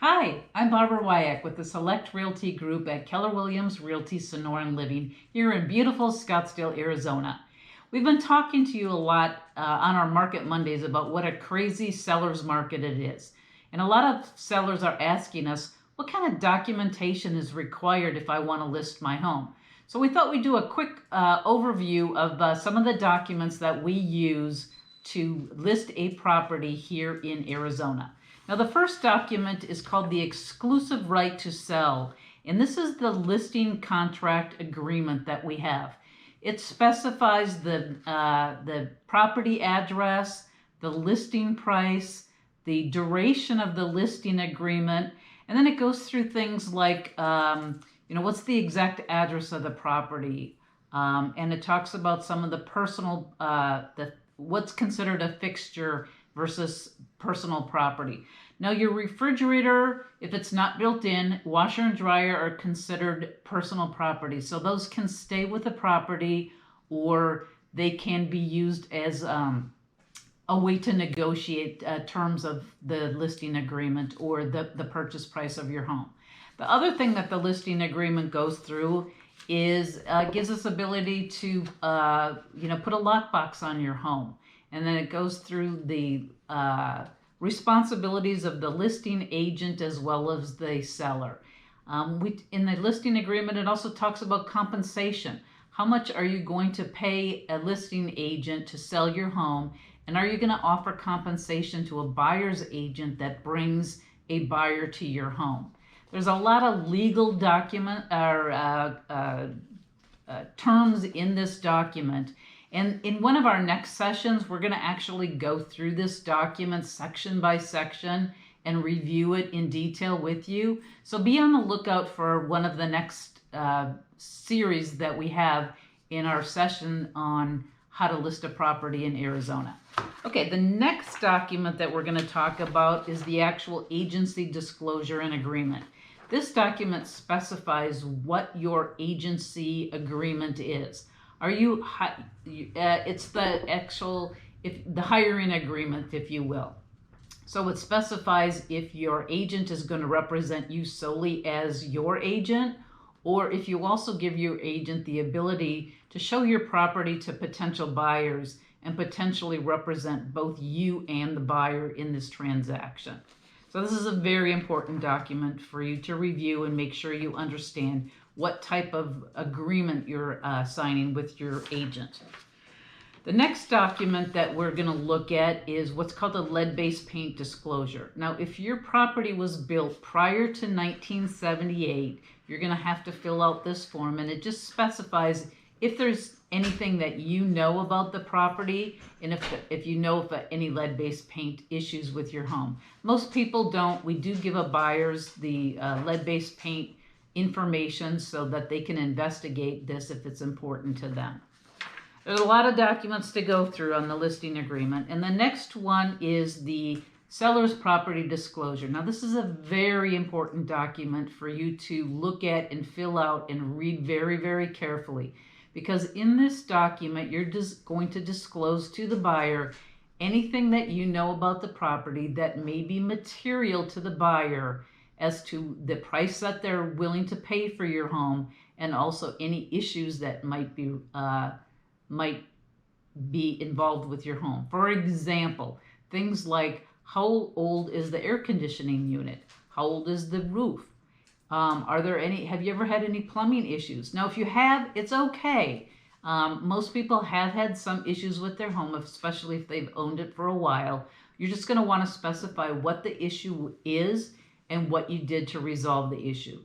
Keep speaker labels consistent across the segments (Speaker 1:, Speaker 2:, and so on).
Speaker 1: Hi, I'm Barbara Wyack with the Select Realty Group at Keller Williams Realty Sonoran Living here in beautiful Scottsdale, Arizona. We've been talking to you a lot on our Market Mondays about what a crazy seller's market it is. And a lot of sellers are asking us, what kind of documentation is required if I want to list my home? So we thought we'd do a quick overview of some of the documents that we use to list a property here in Arizona. Now, the first document is called the exclusive right to sell, and this is the listing contract agreement that we have. It specifies the property address, the listing price, the duration of the listing agreement, and then it goes through things like, what's the exact address of the property, and it talks about some of the personal, what's considered a fixture versus personal property. Now, your refrigerator, if it's not built in, washer and dryer are considered personal property. So those can stay with the property, or they can be used as a way to negotiate terms of the listing agreement or the purchase price of your home. The other thing that the listing agreement goes through is gives us ability to put a lockbox on your home. And then it goes through the responsibilities of the listing agent as well as the seller. In the listing agreement, it also talks about compensation. How much are you going to pay a listing agent to sell your home? And are you going to offer compensation to a buyer's agent that brings a buyer to your home? There's a lot of legal document or terms in this document. And in one of our next sessions, we're going to actually go through this document section by section and review it in detail with you. So be on the lookout for one of the next series that we have in our session on how to list a property in Arizona. Okay, the next document that we're going to talk about is the actual agency disclosure and agreement. This document specifies what your agency agreement is. It's the actual, the hiring agreement, if you will. So it specifies if your agent is going to represent you solely as your agent, or if you also give your agent the ability to show your property to potential buyers and potentially represent both you and the buyer in this transaction. So this is a very important document for you to review and make sure you understand what type of agreement you're signing with your agent. The next document that we're going to look at is what's called a lead-based paint disclosure. Now, if your property was built prior to 1978, you're going to have to fill out this form, and it just specifies if there's anything that you know about the property and if you know of any lead-based paint issues with your home. Most people don't. We do give a buyers the lead-based paint information so that they can investigate this if it's important to them. There's a lot of documents to go through on the listing agreement, and the next one is the seller's property disclosure. Now, this is a very important document for you to look at and fill out and read very, very carefully, because in this document, you're just going to disclose to the buyer anything that you know about the property that may be material to the buyer as to the price that they're willing to pay for your home, and also any issues that might be involved with your home. For example, things like how old is the air conditioning unit? How old is the roof? Have you ever had any plumbing issues? Now, if you have, it's okay. Most people have had some issues with their home, especially if they've owned it for a while. You're just going to want to specify what the issue is and what you did to resolve the issue.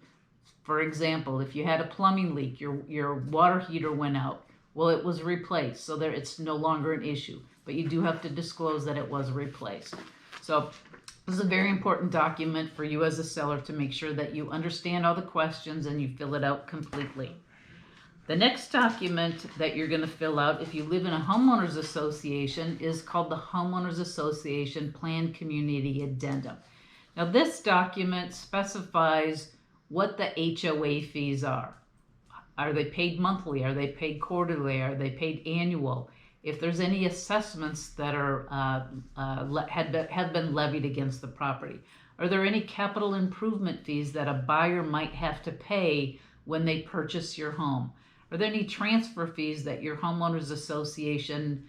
Speaker 1: For example, if you had a plumbing leak, your water heater went out, well, it was replaced, so it's no longer an issue, but you do have to disclose that it was replaced. So this is a very important document for you as a seller to make sure that you understand all the questions and you fill it out completely. The next document that you're going to fill out if you live in a homeowners association is called the Homeowners Association Plan Community Addendum. Now, this document specifies what the HOA fees are. Are they paid monthly? Are they paid quarterly? Are they paid annual? if there's any assessments that are have been levied against the property. Are there any capital improvement fees that a buyer might have to pay when they purchase your home? Are there any transfer fees that your homeowners association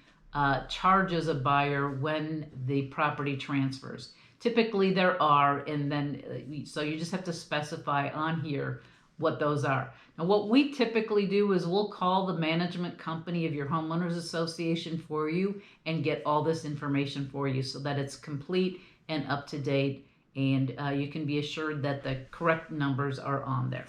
Speaker 1: charges a buyer when the property transfers? Typically there are, and then so you just have to specify on here what those are. Now what we typically do is we'll call the management company of your homeowners association for you and get all this information for you so that it's complete and up to date, and you can be assured that the correct numbers are on there.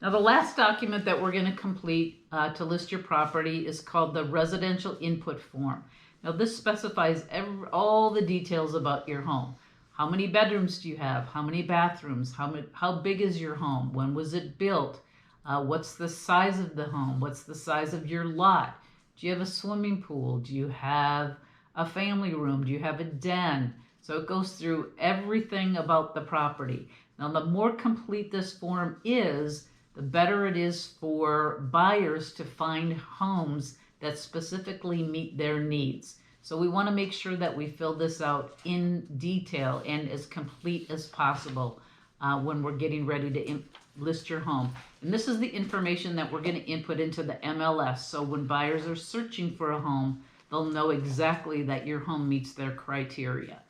Speaker 1: Now the last document that we're going to complete to list your property is called the residential input form. Now this specifies all the details about your home. How many bedrooms do you have? How many bathrooms? How big is your home? When was it built? What's the size of the home? What's the size of your lot? Do you have a swimming pool? Do you have a family room? Do you have a den? So it goes through everything about the property. Now the more complete this form is, the better it is for buyers to find homes that specifically meet their needs. So we want to make sure that we fill this out in detail and as complete as possible when we're getting ready to list your home. And this is the information that we're going to input into the MLS. So when buyers are searching for a home, they'll know exactly that your home meets their criteria.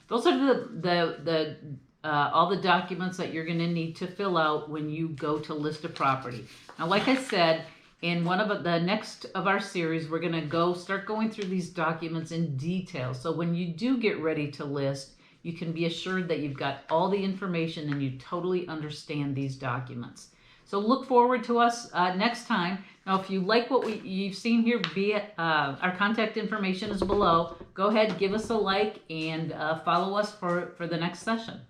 Speaker 1: Those are all the documents that you're going to need to fill out when you go to list a property. Now, like I said, in one of the next of our series, we're going to start going through these documents in detail. So when you do get ready to list, you can be assured that you've got all the information and you totally understand these documents. So look forward to us next time. Now, if you like what you've seen here, our contact information is below. Go ahead, give us a like, and follow us for the next session.